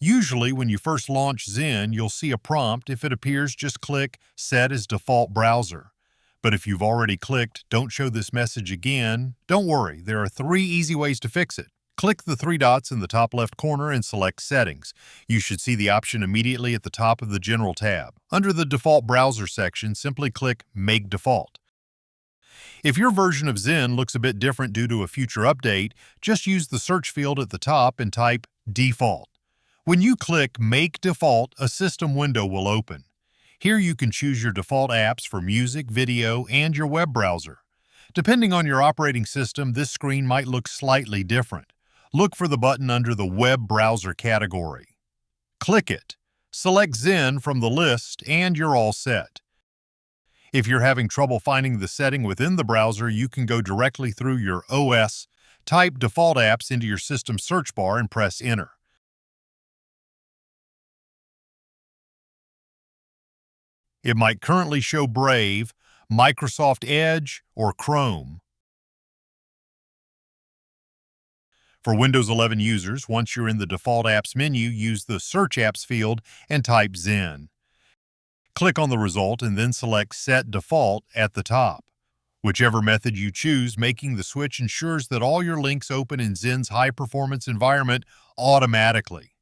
Usually, when you first launch Zen, you'll see a prompt. If it appears, just click Set as Default Browser. But if you've already clicked Don't Show This Message Again, don't worry, there are 3 easy ways to fix it. Click the 3 dots in the top left corner and select Settings. You should see the option immediately at the top of the General tab. Under the Default Browser section, simply click Make Default. If your version of Zen looks a bit different due to a future update, just use the search field at the top and type Default. When you click Make Default, a system window will open. Here you can choose your default apps for music, video, and your web browser. Depending on your operating system, this screen might look slightly different. Look for the button under the Web Browser category. Click it. Select Zen from the list, and you're all set. If you're having trouble finding the setting within the browser, you can go directly through your OS, type Default Apps into your system search bar, and press Enter. It might currently show Brave, Microsoft Edge, or Chrome. For Windows 11 users, once you're in the Default Apps menu, use the Search Apps field and type Zen. Click on the result and then select Set Default at the top. Whichever method you choose, making the switch ensures that all your links open in Zen's high-performance environment automatically.